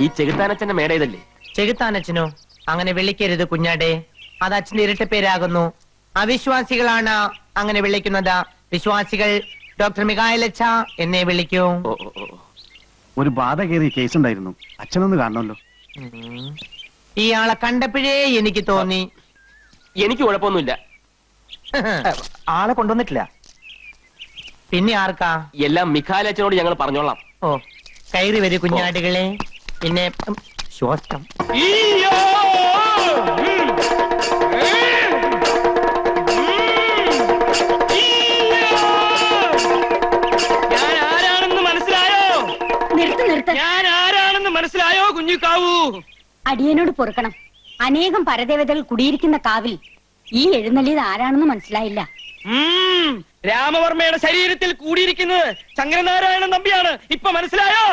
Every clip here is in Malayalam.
ഈ ചെകുത്താനച്ഛന്റെ മേടേതല്ലേ? ചെകുത്താനച്ഛനോ? അങ്ങനെ വിളിക്കരുത് കുഞ്ഞാടെ, അത് അച്ഛന്റെ ഇരട്ട പേരാകുന്നു. അവിശ്വാസികളാണ് അങ്ങനെ വിളിക്കുന്നത്. വിശ്വാസികൾ ഡോക്ടർ മികായലച്ച എന്നെ വിളിക്കൂ. ഒരു ബാധ കയറിയ കേസ് ഉണ്ടായിരുന്നു, അച്ഛനൊന്ന് കാണണമല്ലോ. ഇയാളെ കണ്ടപ്പോഴേ എനിക്ക് തോന്നി. എനിക്ക് കുഴപ്പമൊന്നുമില്ല. ആളെ കൊണ്ടുവന്നിട്ടില്ല. പിന്നെ ആർക്കാ? എല്ലാം മിഖായലച്ഛനോട് ഞങ്ങൾ പറഞ്ഞോളാം. ഓ, കയറി വരൂ കുഞ്ഞാടുകളെ. പിന്നെ ശ്വാസം മനസ്സിലായോ കുഞ്ഞിക്കാവൂ? അടിയനോട് പൊറുക്കണം. അനേകം പരദേവതകൾ കുടിയിരിക്കുന്ന കാവിൽ ഈ എഴുന്നള്ളിയത് ആരാണെന്ന് മനസ്സിലായില്ല. രാമവർമ്മയുടെ ശരീരത്തിൽ കൂടിയിരിക്കുന്നത് ശങ്കരനാരായണൻ നമ്പിയാണ്. ഇപ്പൊ മനസ്സിലായോ?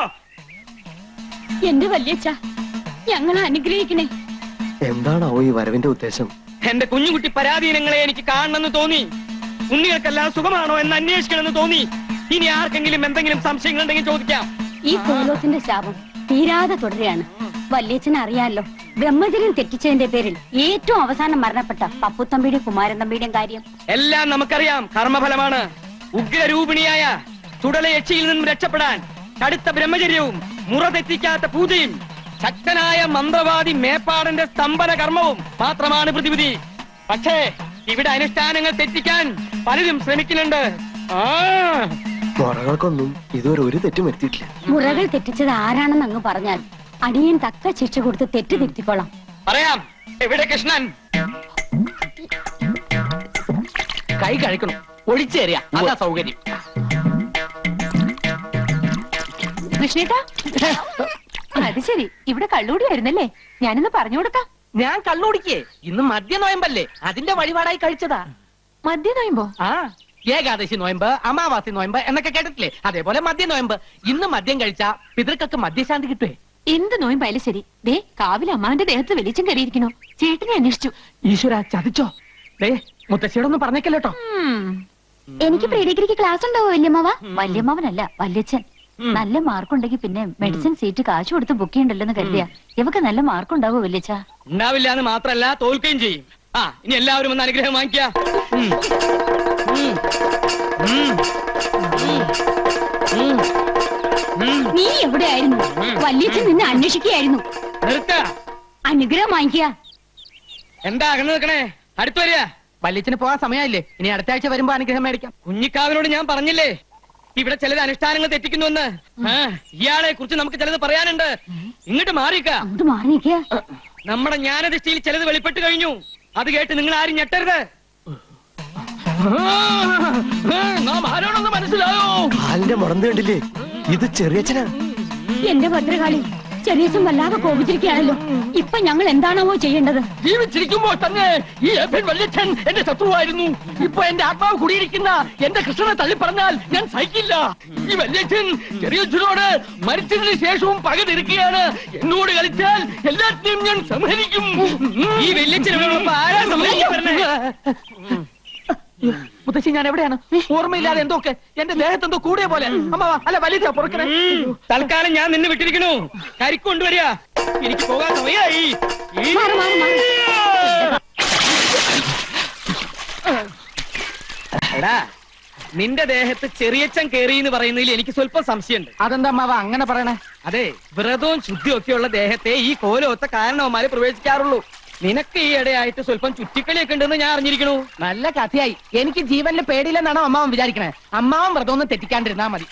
എന്റെ വല്യച്ഛ, ഞങ്ങളെ അനുഗ്രഹിക്കണേ. എന്താണോ ഈ വരവിന്റെ ഉദ്ദേശം? എന്റെ കുഞ്ഞുകുട്ടി പരാധീനങ്ങളെ എനിക്ക് കാണണമെന്ന് തോന്നി. ഉണ്ണികൾക്കെല്ലാം സുഖമാണോ എന്ന് അന്വേഷിക്കണമെന്ന് തോന്നി. ഇനി ആർക്കെങ്കിലും എന്തെങ്കിലും സംശയങ്ങൾ ഉണ്ടെങ്കിൽ ചോദിക്കാം. ഈ കോലോത്തിന്റെ ശാപം തീരാതെ തുടരുകയാണ്. വല്യച്ഛനെ അറിയാലോ, ബ്രഹ്മചര്യം തെറ്റിച്ചതിന്റെ പേരിൽ ഏറ്റവും അവസാനം മരണപ്പെട്ട പപ്പുത്തമ്പിയുടെയും കുമാരൻ തമ്പിയുടെയും കാര്യം എല്ലാം നമുക്കറിയാം. കർമ്മഫലമാണ്. ഉഗ്രരൂപിണിയായ ചുടലയക്ഷിയിൽ നിന്നും രക്ഷപ്പെടാൻ കടുത്ത ബ്രഹ്മചര്യവും മുറ തെറ്റിക്കാത്ത പൂജയും ശക്തനായ മന്ത്രവാദി മേപ്പാടന്റെ സ്തംഭന കർമ്മവും മാത്രമാണ് പ്രതിവിധി. പക്ഷേ ഇവിടെ അനുഷ്ഠാനങ്ങൾ തെറ്റിക്കാൻ പലരും ശ്രമിക്കുന്നുണ്ട്. മുറകൾക്കൊന്നും ഇതുവരെ ഒരു തെറ്റും വരുത്തിയിട്ടില്ല. മുറകൾ തെറ്റിച്ചത് ആരാണെന്ന് അങ്ങ് പറഞ്ഞാൽ അടിയൻ തക്ക ശിക്ഷ കൊടുത്ത് തെറ്റ് തിരുത്തിക്കോളാം. പറയാം. എവിടെ കൃഷ്ണൻ? കൈ കഴിക്കണം, ഒഴിച്ചേറിയ അതാ സൗകര്യം. കൃഷ്ണേട്ടാ, അത് ശരി, ഇവിടെ കള്ളുകൂടിയായിരുന്നല്ലേ? ഞാനിന്ന് പറഞ്ഞു കൊടുക്കാം. ഞാൻ കള്ളുടിക്കേ, ഇന്ന് മദ്യ നോയമ്പല്ലേ, അതിന്റെ വഴിപാടായി കഴിച്ചതാ. മദ്യ നോയുമ്പോ? ആ, ഏകാദശി നോയമ്പ്, അമാവാസി നോയമ്പ് എന്നൊക്കെ കേട്ടിട്ടില്ലേ? അതേപോലെ മദ്യ നോയമ്പ്. ഇന്ന് മദ്യം കഴിച്ച പിതൃക്കൾക്ക് മദ്യശാന്തി കിട്ടുവേ. എന്ത് നോയമ്പായാലും ശരി, ദേ കാവിൽ അമ്മാന്റെ ദേഹത്ത് വെളിച്ചം കയറിയിരിക്കണോ? ചേട്ടനെ അന്വേഷിച്ചു. ഈശ്വര, ചതിച്ചോ? ദേ മുത്തശ്ശിയോടൊന്നും പറഞ്ഞേക്കല്ലോട്ടോ. എനിക്ക് പ്രീ ഡിഗ്രിക്ക് ക്ലാസ് ഉണ്ടാവോ വല്യമ്മാവ? വല്യമ്മാവനല്ല, വല്യച്ഛൻ. നല്ല മാർക്കുണ്ടെങ്കിൽ പിന്നെ മെഡിസിൻ സീറ്റ് കാശ് കൊടുത്ത് ബുക്ക് ചെയ്യണ്ടല്ലോ കരുതിയ. ഇവക്ക് നല്ല മാർക്കുണ്ടാവോ വല്യച്ഛ? ഉണ്ടാവില്ല എന്ന് മാത്രല്ല, തോൽക്കുകയും ചെയ്യും. ആ, ഇനി എല്ലാവരും ഒന്ന് അനുഗ്രഹം വാങ്ങിക്ക. നീ എവിടെയായിരുന്നു? വല്യച്ഛൻ നിന്നെ അന്വേഷിക്കുകയായിരുന്നു. നിർത്ത. അനുഗ്രഹം വാങ്ങിക്കുക. എന്താ അകന്ന് നിൽക്കണേ? അടുത്ത് വരിക. വല്യച്ഛന് പോകാൻ സമയമില്ലേ? ഇനി അടുത്ത ആഴ്ച വരുമ്പോ അനുഗ്രഹം മേടിക്കാം. കുഞ്ഞിക്കാവിനോട് ഞാൻ പറഞ്ഞില്ലേ ഇവിടെ ചിലത് അനുഷ്ഠാനങ്ങൾ തെറ്റിക്കുന്നുവെന്ന്. ഇയാളെ കുറിച്ച് നമുക്ക് ചിലത് പറയാനുണ്ട്. ഇങ്ങോട്ട് മാറിക്ക. നമ്മുടെ ജ്ഞാനദൃഷ്ടിയിൽ ചിലത് വെളിപ്പെട്ട് കഴിഞ്ഞു. അത് കേട്ട് നിങ്ങൾ ആരും ഞെട്ടരുത്. നാം ആരോടൊന്ന് മനസ്സിലായോ? കാലിന്റെ മുടന്ത് കണ്ടില്ലേ? ഇത് ചെറിയച്ഛനാ. എന്റെ ഭദ്രകാളി, ചെറിയച്ഛൻ വല്ലാതെ കോപിച്ചിരിക്കുകയാണല്ലോ. ഇപ്പൊ ഞങ്ങൾ എന്താണാവോ ചെയ്യേണ്ടത്? ജീവിച്ചിരിക്കുമ്പോൾ തന്നെ ഈ വല്യച്ഛൻ എന്റെ ശത്രുവായിരുന്നു. ഇപ്പൊ എന്റെ ആത്മാവ് കുടിയിരിക്കുന്ന എന്റെ കൃഷ്ണനെ തള്ളി പറഞ്ഞാൽ ഞാൻ സഹിക്കില്ല. ഈ വല്യച്ഛൻ ചെറിയച്ഛനോട് മരിച്ചതിന് ശേഷവും പക തിരിക്കുകയാണ്. എന്നോട് കളിച്ചാൽ എല്ലാത്തിനെയും ഞാൻ സംഹരിക്കും. ഈ വല്യച്ഛനോടൊപ്പം ആരാ സംഹരിക്കാൻ പറഞ്ഞേ? മുത്തശ്ശി, ഞാൻ എവിടെയാണ്? ഓർമ്മയില്ലാതെ എന്തൊക്കെ എന്റെ ദേഹത്ത് എന്തോ കൂടിയ പോലെ. അമ്മ അല്ല, വലിയ പുറക്കണേ. തൽക്കാലം ഞാൻ നിന്നെ വിട്ടിരിക്കണു. കരിക്കൊണ്ടുവരിക. എനിക്ക് പോകാൻ സമയമായി. എടാ, നിന്റെ ദേഹത്ത് ചെറിയച്ഛൻ കേറി എന്ന് പറയുന്നതിൽ എനിക്ക് സ്വല്പം സംശയമുണ്ട്. അതെന്താ അമ്മാവ അങ്ങനെ പറയണേ? അതെ, വ്രതവും ശുദ്ധിയും ഒക്കെയുള്ള ദേഹത്തെ ഈ കോലൊത്ത കാരണവന്മാരെ പ്രവേശിക്കാറുള്ളൂ. നിനക്ക് ഈ ഇടയായിട്ട് സ്വല്പം ചുറ്റിക്കളിയൊക്കെ ഉണ്ടെന്ന് ഞാൻ അറിഞ്ഞിരിക്കണു. നല്ല കഥയായി. എനിക്ക് ജീവനിൽ പേടിയില്ലെന്നാണോ അമ്മാവൻ വിചാരിക്കണേ? അമ്മാവൻ വ്രതമൊന്നും തെറ്റിക്കാണ്ടിരുന്നാ മതി.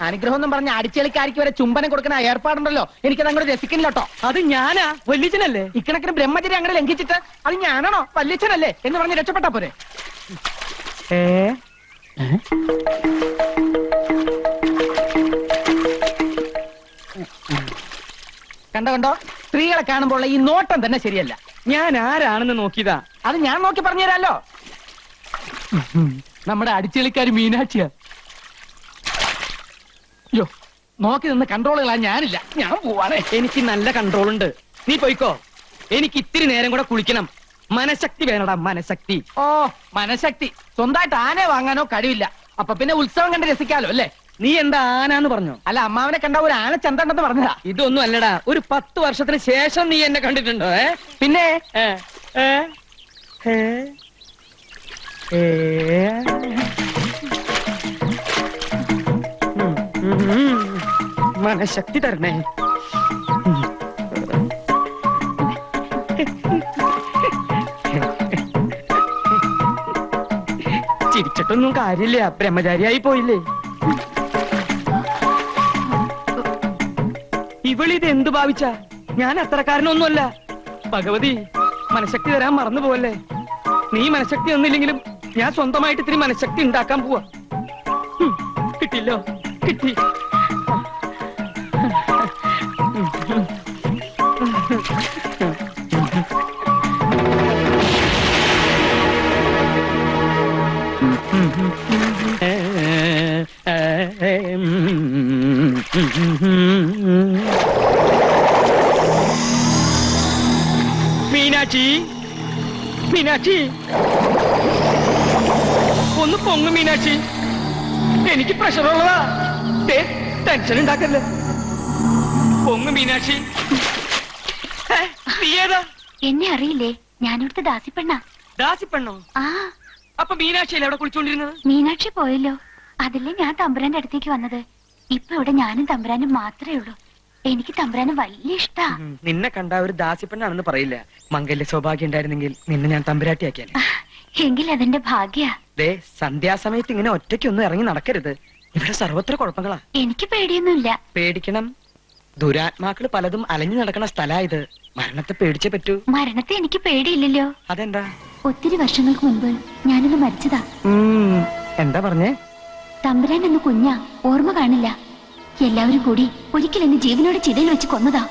അനുഗ്രഹം എന്നും പറഞ്ഞ അടിച്ചെളിക്കാരിക്ക് വരെ ചുംബനം കൊടുക്കുന്ന ഏർപ്പാടുണ്ടല്ലോ, എനിക്കത് അങ്ങോട്ട് രസിക്കുന്നില്ലോട്ടോ. അത് ഞാനാ? വല്യച്ഛനല്ലേ? ഇക്കണക്കിന് ബ്രഹ്മചര്യം അങ്ങനെ ലംഘിച്ചിട്ട് അത് ഞാനാണോ വല്യച്ഛനല്ലേ എന്ന് പറഞ്ഞ് രക്ഷപ്പെട്ടാ പോരെ? കണ്ടോ, സ്ത്രീകളെ കാണുമ്പോൾ ഈ നോട്ടം തന്നെ ശരിയല്ല. ഞാൻ ആരാണെന്ന് നോക്കിയതാ. അത് ഞാൻ നോക്കി പറഞ്ഞുതരാലോ. നമ്മുടെ അടിച്ചെളിക്കാരി മീനാക്ഷിയാ. യോ, നോക്കി നിന്ന് കൺട്രോളുകളാ ഞാനില്ല. ഞാൻ പോവാണേ. എനിക്ക് നല്ല കൺട്രോൾ ഉണ്ട്. നീ പോയിക്കോ. എനിക്ക് ഇത്തിരി നേരം കൂടെ കുളിക്കണം. മനഃശക്തി വേണടാ, മനഃശക്തി. ഓ, മനഃശക്തി സ്വന്തമായിട്ട് ആനയെ വാങ്ങാനോ കഴിവില്ല. അപ്പൊ പിന്നെ ഉത്സവം കണ്ട് രസിക്കാലോ അല്ലേ? നീ എന്താ ആനാന്ന് പറഞ്ഞോ? അല്ല അമ്മാവനെ കണ്ട ഒരു ആന ചന്തണ്ടെന്ന് പറഞ്ഞതാ. ഇതൊന്നും അല്ലടാ, ഒരു 10 വർഷത്തിന് ശേഷം നീ എന്നെ കണ്ടിട്ടുണ്ടോ? പിന്നെ ഏ? ഏ? ഏ? ഏ? മനഃശക്തി തരണേ. ചിരിച്ചിട്ടൊന്നും കാര്യമില്ല, ബ്രഹ്മചാരിയായി പോയില്ലേ. ഇവളിത് എന്ത് ഭാവിച്ച? ഞാൻ അത്രക്കാരനൊന്നുമല്ല. ഭഗവതി, മനഃശക്തി തരാൻ മറന്നു പോവല്ലേ. നീ മനഃശക്തി ഒന്നില്ലെങ്കിലും ഞാൻ സ്വന്തമായിട്ട് ഇത്തിരി മനഃശക്തി ഉണ്ടാക്കാൻ പോവാ. കിട്ടില്ലോ, കിട്ടി. മീനാക്ഷി, മീനാക്ഷി, ഒന്ന് പൊങ്ങു മീനാക്ഷി. എനിക്ക് പ്രഷറുള്ളതാ. ടെൻഷൻ ഉണ്ടാക്കല്ലേ. പൊങ്ങു മീനാക്ഷി. നീ ഏതാ? എന്നെ അറിയില്ലേ? ഞാനിവിടുത്തെ ദാസിപ്പെണ്ണ. ദാസിപ്പെണ്ണോ? ആ, അപ്പൊ മീനാക്ഷിയല്ലേ അവിടെ കുളിച്ചോണ്ടിരുന്നത്? മീനാക്ഷി പോയല്ലോ. അതില്ലേ ഞാൻ തമ്പുരാന്റെ അടുത്തേക്ക് വന്നത്. ഇപ്പൊ ഇവിടെ ഞാനും തമ്പുരാനും മാത്രമേ ഉള്ളൂ. എനിക്ക് തമ്പുരാന് വലിയ ഇഷ്ടാ. നിന്നെ കണ്ട ഒരു ദാസിപ്പെണ്ണാണെന്ന് പറയില്ല. മംഗല്യ സൗഭാഗ്യം ഉണ്ടായിരുന്നെങ്കിൽ നിന്നെ ഞാൻ തമ്പുരാട്ടിയാക്കിയാലേ. എങ്കിൽ അതിന്റെ ഭാഗ്യ. ദേ, സന്ധ്യാസമയത്ത് ഇങ്ങനെ ഒറ്റയ്ക്കൊന്നും ഇറങ്ങി നടക്കരുത്. ഇവിടെ സർവത്ര കുഴപ്പങ്ങളാ. എനിക്ക് പേടിയൊന്നുമില്ല. പേടിക്കണം. ദുരാത്മാക്കള് പലതും അലഞ്ഞു നടക്കണ സ്ഥലാ ഇത്. മരണത്തെ പേടിച്ചേ പറ്റൂ. മരണത്തെ എനിക്ക് പേടിയില്ലല്ലോ. അതെന്താ? ഒത്തിരി വർഷങ്ങൾക്ക് മുൻപ് ഞാനിന്ന് മരിച്ചതാ. എന്താ പറഞ്ഞേ? തമ്പുരാൻ എന്ന് കുഞ്ഞാ, ഓർമ്മ കാണില്ല. എല്ലാവരും കൂടി ഒരിക്കൽ എന്നെ ജീവനോടെ ചിതയിൽ വെച്ച് കൊന്നതാ.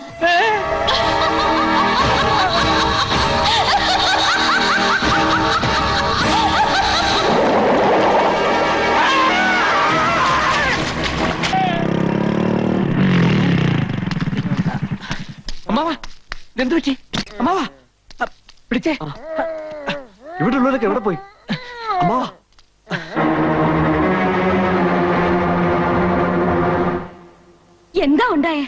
അമ്മാവാ, ഇതെന്തു പറ്റി? അമ്മാവാ, പിടിച്ചേ. ഇവിടെ ഉള്ളവരൊക്കെ എവിടെ പോയി? അമ്മാവാ, എന്താ ഉണ്ടായേ?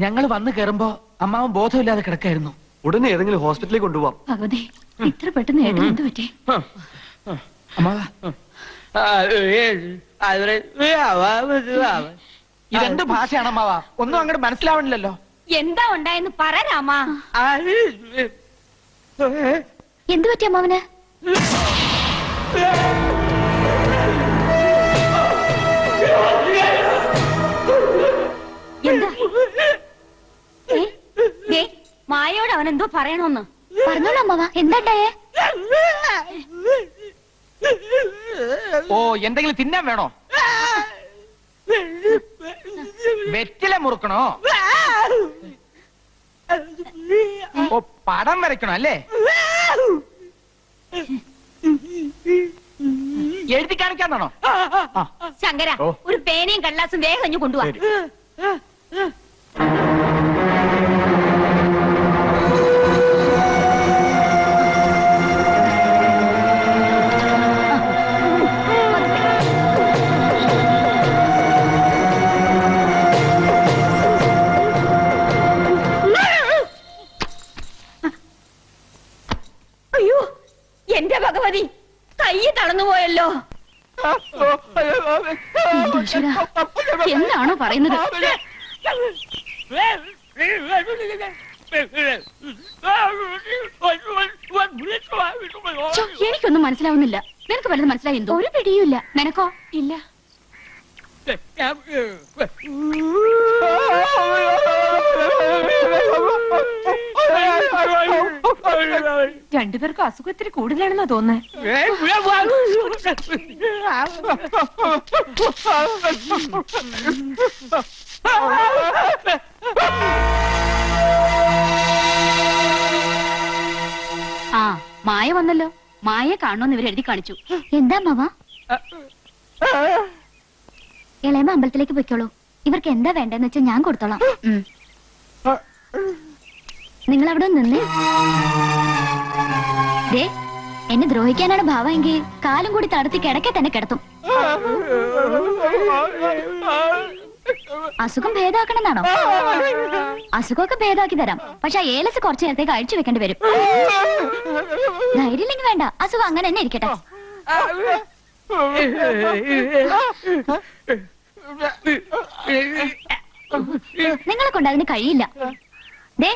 ഞങ്ങൾ വന്നു കേറുമ്പോ അമ്മാവൻ ബോധമില്ലാതെ കിടക്കായിരുന്നു. ഉടനെ ഏതെങ്കിലും ഹോസ്പിറ്റലിൽ കൊണ്ടുപോവാം. ഭഗവതി, ഇത്ര പെട്ടെന്ന് ഏട്ടൻ എന്ത് പറ്റി? അമ്മാവ, ഇതെന്ത് ഭാഷയാണ് അമ്മാവ? ഒന്നും അങ്ങോട്ട് മനസ്സിലാവണില്ലല്ലോ. എന്താ ഉണ്ടായെന്ന് പറ രാമാ. എന്തു പറ്റി അമ്മാവന്? എന്താ? മായയോട് അവൻ എന്തോ പറയണോന്ന് പറഞ്ഞോളൂ അമ്മാവ. എന്താണ്ടായേ? ഓ, എന്തെങ്കിലും തിന്നാൻ വേണോ? വെറ്റില മുറുക്കണോ? ഓ, പടം വരയ്ക്കണോ അല്ലേ? എഴുതി കാണിക്കാന്നാണോ? ശങ്കര, ഒരു പേനയും കടലാസും വേഗം ഇഞ്ഞു കൊണ്ടുപോവാ. അയ്യോ, എന്റെ ഭഗവതി, കൈ തളർന്നുപോയല്ലോ. എന്താണോ പറയുന്നത്? എനിക്കൊന്നും മനസ്സിലാവുന്നില്ല. നിനക്ക് വല്ലതും മനസ്സിലായി? എന്തോ ഒരു പിടിയുമില്ല. നിനക്കോ? ഇല്ല. രണ്ടുപേർക്കും അസുഖം ഇത്തിരി കൂടുതലാണെന്നാ തോന്നുന്നത്. ആ, മായ വന്നല്ലോ. മായ കാണുമെന്ന് ഇവർ എഴുതി കാണിച്ചു. എന്താ മാവ? ഇളയമ്മ അമ്പലത്തിലേക്ക് പൊയ്ക്കോളൂ. ഇവർക്ക് എന്താ വേണ്ടെന്ന് വെച്ചാൽ ഞാൻ കൊടുത്തോളാം. നിങ്ങൾ അവിടെ നിന്നേ. എന്നെ ദ്രോഹിക്കാനാണ് ഭാവമെങ്കിൽ കാലും കൂടി തടത്തി കിടക്കെ തന്നെ കിടത്തും. അസുഖം ഭേദാക്കണമെന്നാണോ? അസുഖമൊക്കെ ഭേദാക്കി തരാം, പക്ഷെ ഏലസ് കുറച്ചു നേരത്തേക്ക് അഴിച്ചു വെക്കേണ്ടി വരും. ധൈര്യമില്ലെങ്കിൽ വേണ്ട, അസുഖം അങ്ങനെ തന്നെ ഇരിക്കട്ടെ. നിങ്ങളെ കൊണ്ട് അതിന് കഴിയില്ല. ദേ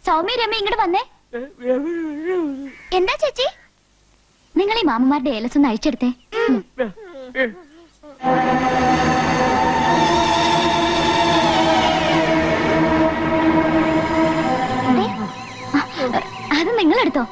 സൗമ്യ രമ്യ ഇങ്ങോട്ട് വന്നേ. എന്താ ചേച്ചി? നിങ്ങൾ ഈ മാമന്മാരുടെ ഏലസ് ഒന്ന് അയച്ചെടുത്തേ. അത് നിങ്ങളെടുത്തോ.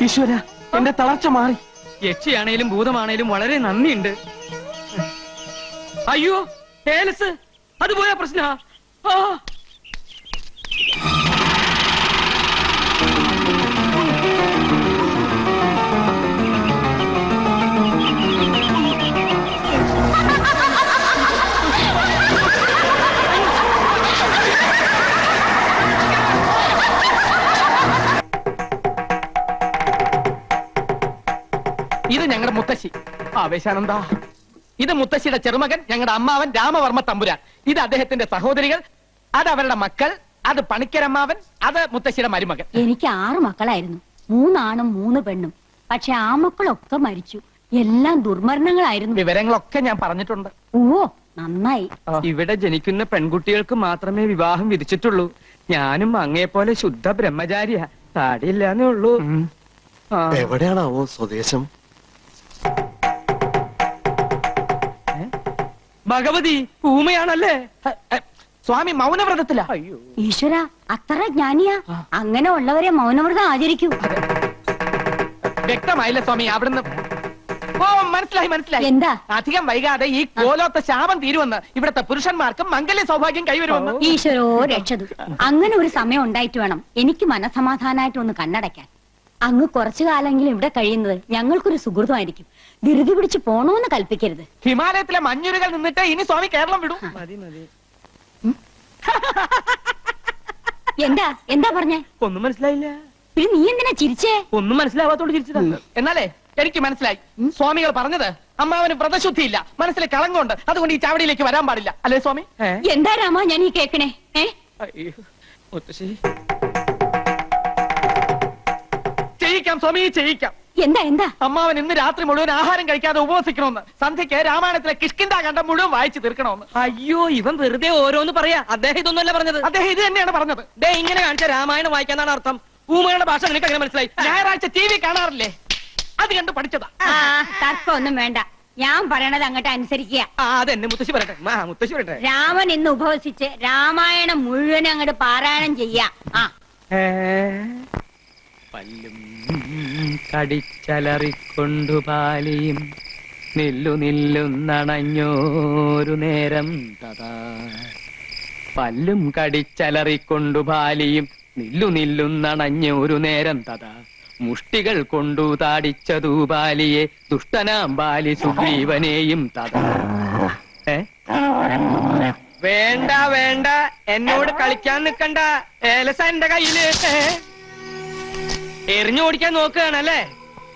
ഈശ്വര, എന്റെ തളർച്ച മാറി. യക്ഷിയാണേലും ഭൂതമാണേലും വളരെ നന്ദിയുണ്ട്. അയ്യോ ഏലസ്, അത് പോയ പ്രശ്ന. ഇത് ഞങ്ങളുടെ മുത്തശ്ശി ആവേശാനന്ദ. ഇത് മുത്തശ്ശിയുടെ ചെറുമകൻ, ഞങ്ങളുടെ അമ്മാവൻ രാമവർമ്മ തമ്പുരാൻ. ഇത് അദ്ദേഹത്തിന്റെ സഹോദരികൾ, അത് അവരുടെ മക്കൾ, അത് പണിക്കരമ്മാവൻ, അത് മുത്തശ്ശിയുടെ മരുമകൻ. എനിക്ക് 6 മക്കളായിരുന്നു, 3 ആണും 3 പെണ്ണും. പക്ഷെ ആ മക്കളൊക്കെ മരിച്ചു. എല്ലാം ദുർമരണങ്ങളായിരുന്നു. വിവരങ്ങളൊക്കെ ഞാൻ പറഞ്ഞിട്ടുണ്ട്. ഓ നന്നായി. ഇവിടെ ജനിക്കുന്ന പെൺകുട്ടികൾക്ക് മാത്രമേ വിവാഹം വിധിച്ചിട്ടുള്ളൂ. ഞാനും അങ്ങേപ്പോലെ ശുദ്ധ ബ്രഹ്മചാരിയാ, താടിയില്ലാന്നേ ഉള്ളൂ. എവിടെയാണാവോ സ്വദേശം? ഭഗവതി ഊമയാണല്ലേ? സ്വാമി മൗനവ്രതത്തില. ഈശ്വര, അത്ര ജ്ഞാനിയാ. അങ്ങനെ ഉള്ളവരെ മൗനവ്രതം ആചരിക്കൂ. വ്യക്തമായില്ല സ്വാമി അവിടുന്ന്. ഓ മനസ്സിലായി മനസ്സിലായി. എന്താ? അധികം വൈകാതെ ഈ കോലോത്ത ശാപം തീരുവന്ന്, ഇവിടത്തെ പുരുഷന്മാർക്ക് മംഗല്യ സൗഭാഗ്യം കൈവരുമെന്ന്. ഈശ്വരോ രക്ഷതു. അങ്ങനെ ഒരു സമയം ഉണ്ടായിട്ട് വേണം എനിക്ക് മനസമാധാനായിട്ട് ഒന്ന് കണ്ണടയ്ക്കാൻ. അങ്ങ് കുറച്ചു കാലെങ്കിലും ഇവിടെ കഴിയുന്നത് ഞങ്ങൾക്കൊരു സുഹൃതമായിരിക്കും. ധൃതി പിടിച്ച് പോണോന്ന് കൽപ്പിക്കരുത്. ഹിമാലയത്തിലെ മഞ്ഞുരുകൾ നിന്നിട്ട് ഇനി സ്വാമി കേരളം വിടും. എന്താ എന്താ പറഞ്ഞേ? ഒന്നും മനസ്സിലായില്ല. പിന്നെ നീ എന്തിനാ ചിരിച്ചേ? ഒന്നും മനസ്സിലാവാത്തോണ്ട് ചിരിച്ചതാ. എന്നാലേ എനിക്ക് മനസ്സിലായി. സ്വാമികൾ പറഞ്ഞത് അമ്മാവന് വ്രതശുദ്ധിയില്ല, മനസ്സിലെ കളങ്കമുണ്ട്, അതുകൊണ്ട് ഈ ചാവടിയിലേക്ക് വരാൻ പാടില്ല അല്ലേ സ്വാമി? എന്താ രാമ ഞാൻ ഈ കേക്കണേ? ചെയ്യിക്കാം സ്വാമി, ചെയ്യിക്കാം. എന്താ എന്താ? അമ്മാവൻ ഇന്ന് രാത്രി മുഴുവൻ ആഹാരം കഴിക്കാതെ ഉപവസിക്കണമെന്ന്, സന്ധ്യയ്ക്ക് രാമായണത്തിലെ കിഷ്കിന്ധാകാന്ഡം മുഴുവൻ വായിച്ചു തീർക്കണമെന്ന്. അയ്യോ, ഇവൻ വെറുതെ ഓരോന്ന് പറയാ. അദ്ദേഹം ഇതൊന്നുമല്ല പറഞ്ഞത്. അദ്ദേഹം ഇത് തന്നെയാണ് പറഞ്ഞത്. ദേ ഇങ്ങനെ കാണിച്ച രാമായണം വായിക്കാന്നാണ് അർത്ഥം. ഊമയുടെ ഭാഷ നിനക്ക് അങ്ങനെ മനസ്സിലായി? ഞായറാഴ്ച TV കാണാറില്ലേ, അത് കണ്ട് പഠിച്ചതാ. തർക്കമൊന്നും വേണ്ട, ഞാൻ പറയണത് അങ്ങോട്ട് അനുസരിക്കുക. അതെന്നെ മുത്തശ്ശി പറയട്ടെ. മുത്തശ്ശി പറയട്ടെ. രാമൻ ഇന്ന് ഉപവസിച്ച് രാമായണം മുഴുവൻ അങ്ങോട്ട് പാരായണം ചെയ്യാ. പല്ലും കടിച്ചലറിക്കൊണ്ടു പാലിയും നില്ലു നില്ലുന്നണഞ്ഞോരു നേരം തഥാ. പല്ലും കടിച്ചലറിക്കൊണ്ടു പാലിയും നില്ലു നില്ലുന്നണഞ്ഞോരു നേരം തഥാ. മുഷ്ടികൾ കൊണ്ടു താടിച്ചതു ബാലിയെ ദുഷ്ടനാം ബാലി സുഗ്രീവനെയും തഥാ. വേണ്ട വേണ്ട, എന്നോട് കളിക്കാൻ നിക്കണ്ട. ഏലസ എന്റെ കയ്യില്. എറിഞ്ഞു ഓടിക്കാൻ നോക്കുകയാണല്ലേ?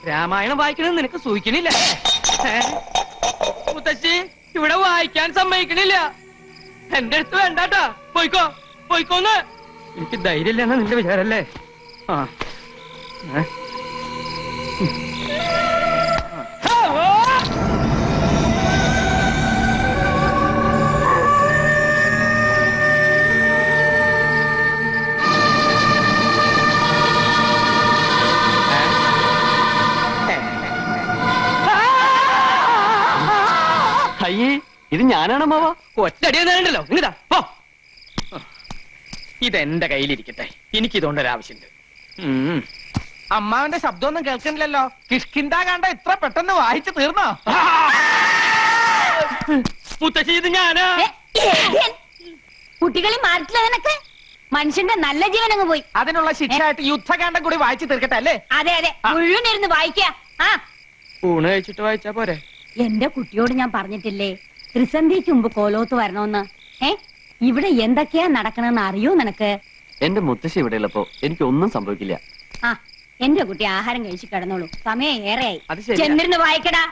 രാമായണം വായിക്കണമെന്ന് നിനക്ക് സൂഹിക്കണില്ല. മുത്തശ്ശി ഇവിടെ വായിക്കാൻ സമ്മതിക്കണില്ല. എന്റെ അടുത്ത് വേണ്ടാട്ടാ. പോയിക്കോ പോയിക്കോന്ന്. എനിക്ക് ധൈര്യമില്ലെന്നാ നിന്റെ വിചാരല്ലേ? അയ്യേ, ഇത് ഞാനാണ് മാവ. ഒറ്റടി നേരണ്ടല്ലോ. ഇങ്ങതാ പോ. ഇതെന്റെ കയ്യിലിരിക്കട്ടെ, എനിക്കിതുകൊണ്ടൊരാവശ്യമുണ്ട്. അമ്മാവന്റെ ശബ്ദമൊന്നും കേൾക്കണില്ലല്ലോ. കിഷ്കിന്ധാകാന്ഡം ഇത്ര പെട്ടെന്ന് വായിച്ചു തീർന്നോ? മുത്തശ്ശി ഇത് ഞാനാ. കുട്ടികളെ മാറിട്ടില്ല നിനക്ക്. മനുഷ്യന്റെ നല്ല ജീവൻ അങ്ങ് പോയി. അതിനുള്ള ശിക്ഷയായിട്ട് യുദ്ധകാന്ഡം കൂടി വായിച്ചു തീർക്കട്ടെ അല്ലേ? അതെ അതെ, മുഴുവൻ ഇരുന്ന് വായിക്ക. ആ, ഊണ് കഴിച്ചിട്ട് വായിച്ചാ പോരെ? എന്റെ കുട്ടിയോട് ഞാൻ പറഞ്ഞിട്ടില്ലേ ത്രിസന്ധിക്ക് മുമ്പ് കോലോത്ത് വരണോന്ന്? ഇവിടെ എന്തൊക്കെയാ നടക്കണെന്ന് അറിയോ നിനക്ക്? എന്റെ മുത്തശ്ശി ഇവിടെ ഉള്ളപ്പോ എനിക്ക് ഒന്നും സംഭവിക്കില്ല. ആ, എന്റെ കുട്ടി ആഹാരം കഴിച്ച് കിടന്നോളൂ, സമയം ഏറെയായി. അത് ശരിയാ. ചെന്നിരുന്ന് വായിക്കടാ.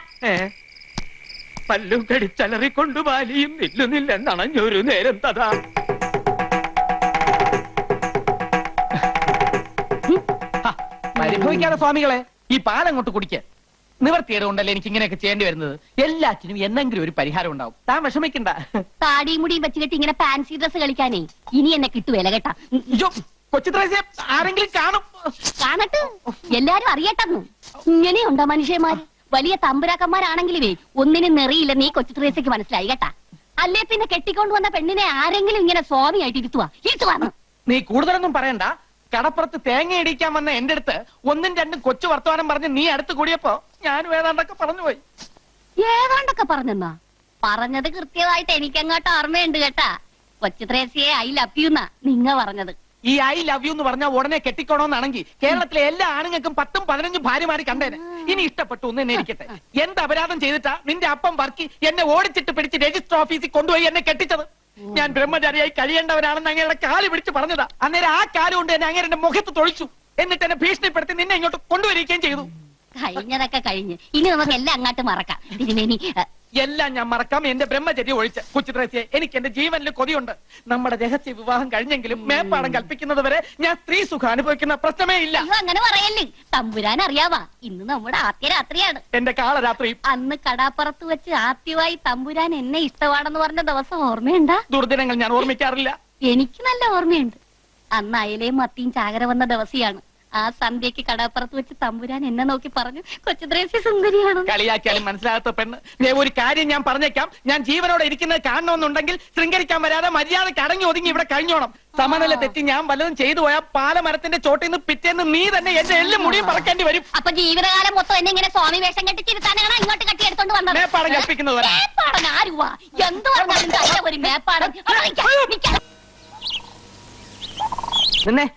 പല്ലും കടിച്ചലറിക്കൊണ്ടു വാലിയും നില്ലുന്നില്ലെന്നണഞ്ഞൊരു നേരം തഥാ. പരിഭവിക്കാതെ സ്വാമികളെ, ഈ പാലങ്ങോട്ട് കുടിക്ക്. നിവർത്തിയത് കൊണ്ടല്ലേ എനിക്ക് ഇങ്ങനെയൊക്കെ ചെയ്യേണ്ടി വരുന്നത്. എല്ലാറ്റിനും എന്നെങ്കിലും ഒരു പരിഹാരം ഉണ്ടാവും. താൻ വിഷമിക്കണ്ട. താടിയും മുടിയും വെച്ച് കെട്ടി ഇങ്ങനെ ഫാൻസി ഡ്രസ് കളിക്കാനേ ഇനി എന്നെ കിട്ടുവേല കേട്ടാ. അയ്യോ, കൊച്ചു ത്രേസ്യ ആരെങ്കിലും കാണും. കാണട്ടെ, എല്ലാരും അറിയട്ടെന്നു. ഇങ്ങനെയുണ്ടോ മനുഷ്യന്മാര്? വലിയ തമ്പുരാക്കന്മാരാണെങ്കിലുമേ ഒന്നിനും നെറിയില്ല. നീ കൊച്ചു ത്രേസ്യക്ക് മനസ്സിലായി കേട്ടാ. അല്ലേ പിന്നെ കെട്ടിക്കൊണ്ടു വന്ന പെണ്ണിനെ ആരെങ്കിലും ഇങ്ങനെ സ്വാമിയായിട്ട് ഇരുത്തുവാന്ന്. നീ കൂടുതലൊന്നും പറയണ്ട. കടപ്പുറത്ത് തേങ്ങ ഇടിക്കാൻ വന്ന എന്റെ അടുത്ത് ഒന്നും രണ്ടും കൊച്ചു വർത്തമാനം പറഞ്ഞ് നീ അടുത്ത് കൂടിയപ്പോ ഞാനും ഏതാണ്ടൊക്കെ പറഞ്ഞുപോയി. ഏതാണ്ടൊക്കെ പറഞ്ഞെന്നാ? പറഞ്ഞത് കൃത്യമായിട്ട് എനിക്കങ്ങോട്ട് ഓർമ്മയുണ്ട് കേട്ടാ. കൊച്ചു ത്രേസ്യയെ ഐ ലവ് യു എന്നാ നിങ്ങ പറഞ്ഞത്. ഈ ഐ ലവ് യു എന്ന് പറഞ്ഞാൽ ഉടനെ കെട്ടിക്കോണോന്നാണെങ്കിൽ കേരളത്തിലെ എല്ലാ ആണുങ്ങൾക്കും 10ഉം 15ഉം ഭാര്യമാര് കണ്ടേനെ. ഇനി ഇഷ്ടപ്പെട്ടു ഒന്ന് എന്നെ ഇരിക്കട്ടെ. എന്ത് അപരാധം ചെയ്തിട്ടാ നിന്റെ അപ്പം വർക്കി എന്നെ ഓടിച്ചിട്ട് പിടിച്ച് രജിസ്റ്റർ ഓഫീസിൽ കൊണ്ടുപോയി എന്നെ കെട്ടിച്ചത്? ഞാൻ ബ്രഹ്മചാരിയായി കഴിയേണ്ടവരാണെന്ന് അങ്ങയുടെ കാല് പിടിച്ച് പറഞ്ഞതാ. അന്നേരം ആ കാല് കൊണ്ട് എന്നെ അങ്ങനെ എന്റെ മുഖത്ത് തൊഴിച്ചു. എന്നിട്ട് എന്നെ ഭീഷണിപ്പെടുത്തി നിന്നെ ഇങ്ങോട്ട് കൊണ്ടുവരികയും ചെയ്തു. കഴിഞ്ഞതൊക്കെ കഴിഞ്ഞ് ഇനി നമുക്ക് എല്ലാം അങ്ങോട്ട് മറക്കാം. തിരുമേനി, എല്ലാം ഞാൻ മറക്കാം, എന്റെ ബ്രഹ്മചര്യ ഒഴിച്ച്. കൊച്ചു ത്രേസ്യേ, എനിക്ക് എന്റെ ജീവനിൽ കൊതിയുണ്ട്. നമ്മുടെ രഹസ്യ വിവാഹം കഴിഞ്ഞെങ്കിലും മേപ്പാടം കൽപ്പിക്കുന്നത് വരെ ഞാൻ സ്ത്രീ സുഖം അനുഭവിക്കുന്ന പ്രശ്നമേ ഇല്ല. അങ്ങനെ പറയല്ലേ. തമ്പുരാൻ അറിയാവാ, ഇന്ന് നമ്മുടെ ആദ്യ രാത്രിയാണ്. എന്റെ കാളരാത്രി. അന്ന് കടാപ്പുറത്ത് വെച്ച് ആദ്യമായി തമ്പുരാൻ എന്നെ ഇഷ്ടമാണെന്ന് പറഞ്ഞ ദിവസം ഓർമ്മയുണ്ടാ? ദുർദിനങ്ങൾ ഞാൻ ഓർമ്മിക്കാറില്ല. എനിക്ക് നല്ല ഓർമ്മയുണ്ട്. അന്ന് അയലയും മത്തിയും ചാകര വന്ന ദിവസിയാണ്. ആ സന്ധ്യക്ക് കടാപ്പുറത്ത് വെച്ച് തമ്പുരാൻ എന്നെ നോക്കി പറഞ്ഞു, കൊച്ചു ത്രേസ്യ സുന്ദരിയാണ്. കളിയാക്കിയാലും മനസ്സിലാകാത്ത പെണ്ണ്. ഒരു കാര്യം ഞാൻ പറഞ്ഞേക്കാം. ഞാൻ ജീവനോടെ ഇരിക്കുന്നത് കാണണമെന്നുണ്ടെങ്കിൽ ശൃംഗരിക്കാൻ വരാതെ മര്യാദയ്ക്ക് അടങ്ങി ഒതുങ്ങി ഇവിടെ കഴിഞ്ഞോണം. സമനില തെറ്റി ഞാൻ വല്ലതും ചെയ്തു പോയാൽ പാലമരത്തിന്റെ ചോട്ടിൽ നിന്ന് പിറ്റേന്ന് നീ തന്നെ എന്റെ എല്ലും മുടിയും പറക്കേണ്ടി വരും. അപ്പൊ ജീവിതകാലം മൊത്തം എന്നെ ഇങ്ങനെ സ്വാമി വേഷം കെട്ടിച്ചിരുത്താനാണ് ഇങ്ങോട്ട് കെട്ടിയെടുത്തോണ്ട് വന്നത്. മേപ്പാടം കൽപ്പിക്കുന്നത് വരെ. മേപ്പാടൻ ആരുവാ? എന്ത് പറഞ്ഞാലും തല്ല ഒരു മേപ്പാടൻ. നിന്നെ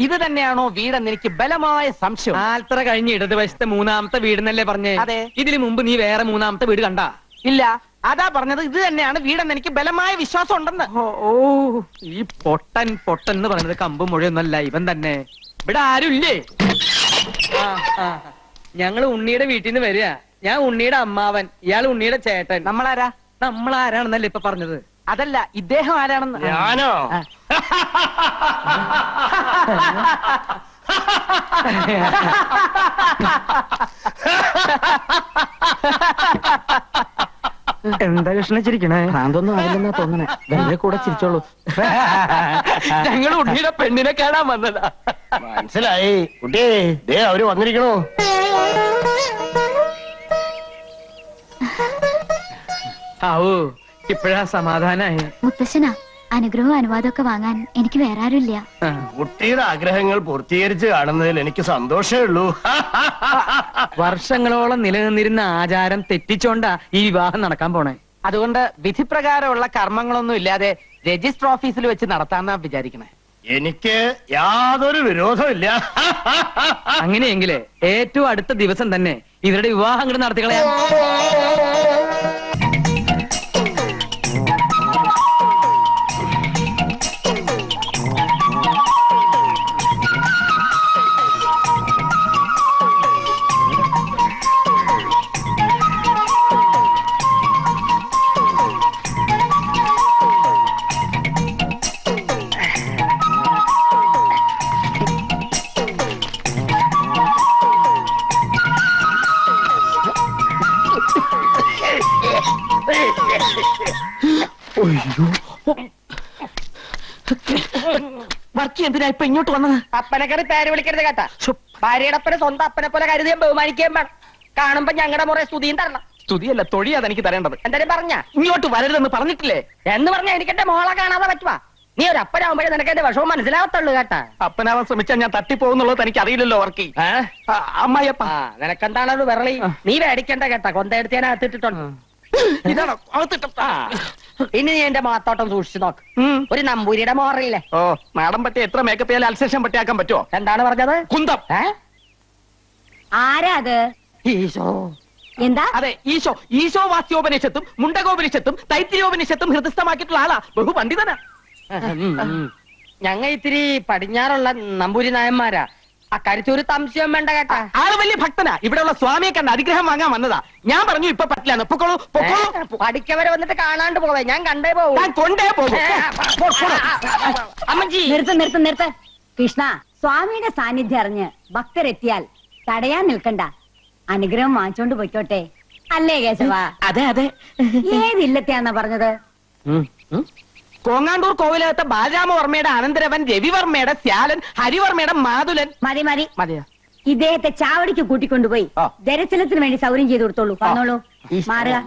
ഇത് തന്നെയാണോ വീടെന്ന് എനിക്ക് ബലമായ സംശയം. ആൽത്തറ കഴിഞ്ഞ് ഇടതുവശത്തെ മൂന്നാമത്തെ വീടെന്നല്ലേ പറഞ്ഞേ? അതെ. ഇതിനു മുമ്പ് നീ വേറെ മൂന്നാമത്തെ വീട് കണ്ടാ? ഇല്ല, അതാ പറഞ്ഞത്. ഇത് തന്നെയാണ് വീടെന്ന് എനിക്ക് ബലമായ വിശ്വാസം ഉണ്ടെന്ന്. ഓ, ഈ പൊട്ടൻ എന്ന് പറയുന്നത് കമ്പും മുഴയൊന്നല്ല, ഇവൻ തന്നെ. ഇവിടെ ആരുമില്ലേ? ഞങ്ങള് ഉണ്ണിയുടെ വീട്ടിൽ നിന്ന് വരിക. ഞാൻ ഉണ്ണിയുടെ അമ്മാവൻ, ഇയാൾ ഉണ്ണിയുടെ ചേട്ടൻ. നമ്മളാരാ? നമ്മളാരാണെന്നല്ലേ ഇപ്പൊ പറഞ്ഞത്? അതല്ല, ഇദ്ദേഹം ആരാണെന്ന്. ഞാനോ? എന്താ കൃഷ്ണ ചിരിക്കണേ? ഭ്രാന്തൊന്നും ആയില്ലെന്നാ തോന്നണേ. വെറുതെ കൂടെ ചിരിച്ചോളൂ. ഞങ്ങൾ ഉണ്ണിയുടെ പെണ്ണിനെ കാണാൻ വന്നതാ. മനസ്സിലായി കുട്ടിയെ, ദേ അവര് വന്നിരിക്കണോ? ആവൂ, ഇപ്പഴാ സമാധാനായി. മുത്തശ്ശനാ, അനുഗ്രഹവും അനുവാദമൊക്കെ വാങ്ങാൻ എനിക്ക് വേറെ ആരുമില്ല. കുട്ടിയുടെ ആഗ്രഹങ്ങൾ പൂർത്തീകരിച്ച് കാണുന്നതിൽ എനിക്ക് സന്തോഷമേ ഉള്ളൂ. വർഷങ്ങളോളം നിലനിന്നിരുന്ന ആചാരം തെറ്റിച്ചോണ്ടാ ഈ വിവാഹം നടക്കാൻ പോണേ. അതുകൊണ്ട് വിധിപ്രകാരമുള്ള കർമ്മങ്ങളൊന്നും ഇല്ലാതെ രജിസ്റ്റർ ഓഫീസിൽ വെച്ച് നടത്താന്നാ വിചാരിക്കണേ. എനിക്ക് യാതൊരു വിരോധമില്ല. അങ്ങനെയെങ്കില് ഏറ്റവും അടുത്ത ദിവസം തന്നെ ഇവരുടെ വിവാഹം അങ്ങോട്ട് നടത്തിക്കളയാം. വർക്കി എന്തിനാ ഇപ്പൊ ഇങ്ങോട്ട് വന്നത്? അപ്പനെ കയറി പേര് വിളിക്കരുത് കേട്ടാ. ഭാര്യയുടെ അപ്പനെ സ്വന്തം അപ്പനെ പോലെ കരുതിയും ബഹുമാനിക്കുകയും വേണം. കാണുമ്പോ ഞങ്ങളുടെ മുറേ സ്തുതിയും തരണം. സ്തുതിയല്ല, തൊഴിയാത് എനിക്ക് തരേണ്ടത്. എന്തായാലും പറഞ്ഞ ഇങ്ങോട്ട് വരരുതെന്ന് പറഞ്ഞിട്ടില്ലേ? എന്ന് പറഞ്ഞാ എനിക്ക് എന്റെ മോളെ കാണാതെ പറ്റുവാ. നീ ഒരു അപ്പനാവുമ്പോഴേ നിനക്ക് എന്റെ വിഷമം മനസ്സിലാവത്തുള്ളൂ കേട്ടാ. അപ്പനാവാൻ ശ്രമിച്ചാൽ ഞാൻ തട്ടിപ്പോകുന്നുള്ളത് തനിക്ക് അറിയില്ലല്ലോ വർക്കി. അമ്മായിയപ്പ, നിനക്കെന്താണ് ഒരു വിരളി? നീ മേടിക്കണ്ട കേട്ടാ. കൊന്തയെടുത്ത് ഞാൻ അകത്തിട്ടിട്ടുണ്ട്. ഇതാണോ അകത്തിട്ട ഇനി നീ എന്റെ മാത്തോട്ടം സൂക്ഷിച്ചു നോക്ക്. ഒരു നമ്പൂരിയുടെ മോറില്ലേ? ഓ മാഡം പറ്റി എത്ര മേക്കപ്പ് ചെയ്യാൻ അൽസേഷൻ പറ്റിയാക്കാൻ പറ്റുമോ? എന്താണ് പറഞ്ഞത്? കുന്തം. ആരാ അത്? ഈശോ, എന്താ? അതെ, ഈശോ വാസ്യോപനിഷത്തും മുണ്ടകോപനിഷത്തും തൈത്തിരിയോപനിഷത്തും ഹൃദയസ്ഥമാക്കിയിട്ടുള്ള ആളാ. ബഹുപണ്ഡിതനാ. ഞങ്ങ ഇത്തിരി പടിഞ്ഞാറുള്ള നമ്പൂരി നായന്മാരാ. അക്കാര്യത്തിൽ ഒരു സംശയം വേണ്ട കേട്ടാ. ആള് വലിയ ഭക്തനാ. ഇവിടെയുള്ള സ്വാമിയെ കണ്ട് അനുഗ്രഹം വാങ്ങാൻ വന്നതാ. ഞാൻ പറഞ്ഞു ഇപ്പൊ പറ്റില്ല. പൊക്കോളൂ പൊക്കോളൂ. പഠിക്കവരെ വന്നിട്ട് കാണാണ്ട് പോവേ. ഞാൻ കണ്ടേ പോവും. ഞാൻ കൊണ്ടേ പോകും. അമ്മജി, നിർത്ത് കൃഷ്ണ, സ്വാമിയുടെ സാന്നിധ്യം അറിഞ്ഞ് ഭക്തരെത്തിയാൽ തടയാൻ നിൽക്കണ്ട. അനുഗ്രഹം വാങ്ങിച്ചോണ്ട് പൊയ്ക്കോട്ടെ. അല്ലേ കേശവ? അതെ അതെ. ഏതില്ലത്തെയാന്നാ പറഞ്ഞത്? കോങ്ങാണ്ടൂർ കോവിലകത്തെ ബാലരാമവർമ്മയുടെ അനന്തരവൻ രവിവർമ്മയുടെ ശ്യാലൻ ഹരിവർമ്മയുടെ മാതുലൻ. മതി മതിയോ? ഇദ്ദേഹത്തെ ചാവടിക്ക് കൂട്ടിക്കൊണ്ടുപോയി ആ. ദർശനത്തിന് വേണ്ടി സൗകര്യം ചെയ്തു കൊടുത്തോളൂ. പറഞ്ഞോളൂ. മാറുക.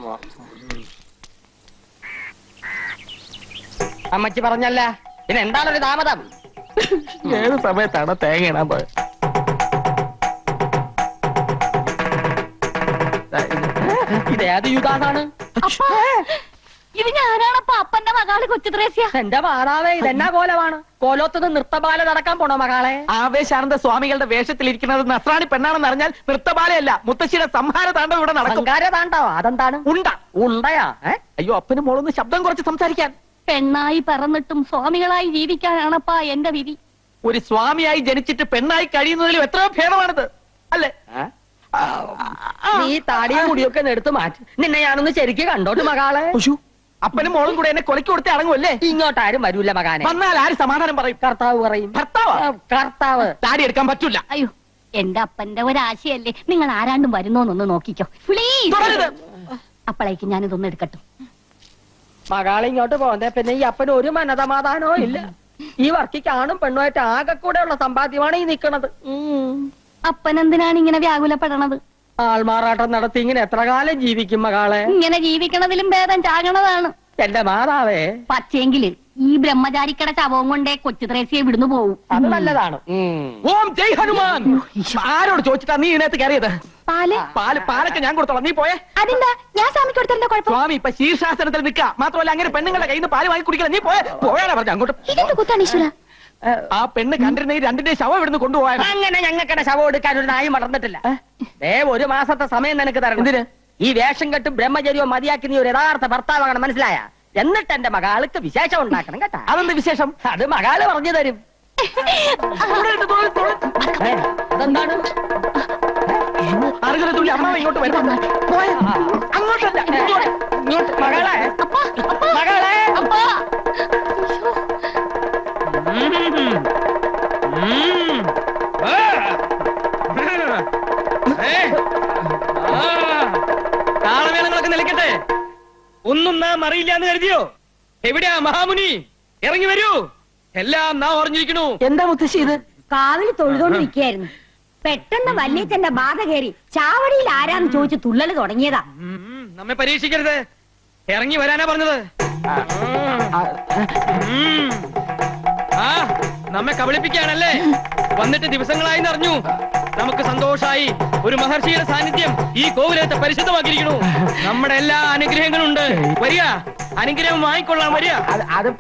അമ്മച്ചി പറഞ്ഞല്ല, പിന്നെ എന്താണൊരു താമതം? ഏത് സമയത്താണ് തേങ്ങ ഇടാൻ പോയത്? ഇതേത് യുഗാണ്? ഇത് ഞാനാണപ്പ അപ്പന്റെ മകള് കൊച്ചുത്രേസ്യ. എന്റെ മാതാവേ, ഇതെന്നാ കോലമാണ്? കോലോത്തത് നൃത്തബാല നടക്കാൻ പോണോ മകളെ? ആവേശാനന്ദ സ്വാമികളുടെ വേഷത്തിലിരിക്കുന്നത് നസ്രാണി പെണ്ണാണെന്ന് അറിഞ്ഞാൽ നൃത്തബാലയല്ല, മുത്തശ്ശിയുടെ സംഹാര താണ്ഡവം ഇവിടെ നടക്കും. താണ്ടാവോ? അതെന്താണ്? ഉണ്ട. ഉണ്ടയാ? അയ്യോ, അപ്പനും മോളൊന്ന് ശബ്ദം കുറച്ച് സംസാരിക്കാൻ. പെണ്ണായി പറന്നിട്ടും സ്വാമികളായി ജീവിക്കാനാണപ്പാ എന്റെ വിധി. ഒരു സ്വാമിയായി ജനിച്ചിട്ട് പെണ്ണായി കഴിയുന്നതിലും എത്രയോ ഭേദമാണിത്, അല്ലേ? നീ താടിയും മുടിയൊക്കെ എടുത്ത് മാറ്റി. നിന്നെ ഞാനൊന്ന് ശരിക്ക് കണ്ടോട്ട് മകളെ. അപ്പനും മോളും കൂടെ എന്നെ കൊലക്കി കൊടുത്തേ അടങ്ങുമല്ലേ? ഇങ്ങോട്ടാരും വരൂല മകാനെ. വന്നാൽ ആര് സമാധാനം പറയും? കർത്താവ് പറയും. കർത്താവ് താടി എടുക്കാൻ പറ്റൂല. അയ്യോ, എന്റെ അപ്പന്റെ ഒരാശയല്ലേ. നിങ്ങൾ ആരാണ്ടും വരുന്നോന്നൊന്ന് നോക്കിക്കോ പ്ലീസ്. തുടരുത്. അപ്പോഴേക്ക് ഞാനിതൊന്നും എടുക്കട്ടെ. മകളെ ഇങ്ങോട്ട് പോകുന്നേ പിന്നെ ഈ അപ്പന് ഒരു മനസമാധാനവും ഇല്ല. ഈ വർക്കിക്ക് ആണും പെണ്ണുമായിട്ട് ആകെ കൂടെ ഉള്ള സമ്പാദ്യമാണ് ഈ നിക്കണത്. അപ്പനെന്തിനാണ് ഇങ്ങനെ വ്യാകുലപ്പെടണത്? ആൾമാറാട്ടം നടത്തി ഇങ്ങനെ എത്ര കാലം ജീവിക്കും മകളെ? ഇങ്ങനെ ജീവിക്കണതിലും ഭേദം ചാകണതാണ്. എന്റെ മാതാവേ, പക്ഷേങ്കില് ഈ ബ്രഹ്മചാരിക്കട ശവവും കൊണ്ടേ കൊച്ചുത്രേസ്യെ വിടുന്നു പോവും. അത് നല്ലതാണ്. ഓം ജയ് ഹനുമാൻ. ആരോട് ചോദിച്ചിട്ടാ നീ ഇതിനകത്ത് കയറിയത്? പാല് പാലൊക്കെ ഞാൻ കൊടുത്തോളാം, നീ പോയേ. അതെന്താ? ഞാൻ സ്വാമിക്ക് കൊടുത്തതിന്റെ കുഴപ്പം? സ്വാമി ഇപ്പൊ ശീർഷാസനത്തിൽ നിൽക്കുക. മാത്രമല്ല അങ്ങനെ പെണ്ണുങ്ങളുടെ കയ്യിൽ നിന്ന് പാല് വാങ്ങി കുടിക്കണം. നീ പോയാലാ പറഞ്ഞ അങ്ങോട്ട്. ഇതെന്ത് കുത്താണ് ഈശ്വര? ആ പെണ്ണ് കണ്ടിരുന്ന ഈ രണ്ടിന്റെ ശവം ഇവിടുന്ന് കൊണ്ടുപോയാൽ അങ്ങനെ ഞങ്ങൾക്കിടെ ശവം എടുക്കാൻ ഒരു നായി മടന്നിട്ടില്ല. ഒരു മാസത്തെ സമയം നിനക്ക് തരണം. എന്തിന്? ഈ വേഷം കെട്ടും ബ്രഹ്മചര്യവും മതിയാക്കി നീ ഒരു യഥാർത്ഥ ഭർത്താവാകണം, മനസ്സിലായ? എന്നിട്ട് എന്റെ മകാൾക്ക് വിശേഷം ഉണ്ടാക്കണം കേട്ടാ. അതെന്ത് വിശേഷം? അത് മകാള് പറഞ്ഞു തരും. അതെന്താണ്? അർഹതത്തുള്ളി അമ്മ ഇങ്ങോട്ട് വരുന്നു. അങ്ങോട്ടല്ല, ഇങ്ങോട്ട്. മകളെ, മകളെ. താളമേളങ്ങളൊക്കെ നിലയ്ക്കട്ടെ. ഒന്നും നാം അറിയില്ല എന്ന് കരുതിയോ? എവിടെയാ മഹാമുനി? ഇറങ്ങി വരൂ. എല്ലാം നാം അറിഞ്ഞിരിക്കണു. എന്താ മുത്തശ്ശി ഇത്? കാവിൽ തൊഴുതോണ്ടിരിക്കുകയായിരുന്നു. പെട്ടെന്ന് വല്യച്ഛന്റെ ബാധ കയറി ചാവടിയിൽ ആരാന്ന് ചോദിച്ചു തുള്ളല് തുടങ്ങിയതാ. നമ്മെ പരീക്ഷിക്കരുത്. ഇറങ്ങി വരാനാ പറഞ്ഞത്. ആ നമ്മെ കബളിപ്പിക്കാണല്ലേ? വന്നിട്ട് ദിവസങ്ങളായി അറിഞ്ഞു. നമുക്ക് സന്തോഷായി. ഒരു മഹർഷിയുടെ സാന്നിധ്യം ഈ കോവിലത്തെ പരിശുദ്ധമാക്കിയിരിക്കണു. നമ്മുടെ എല്ലാ അനുഗ്രഹങ്ങളും ഉണ്ട്. വരിക, അനുഗ്രഹം വാങ്ങിക്കൊള്ളാം. വരിക. അത്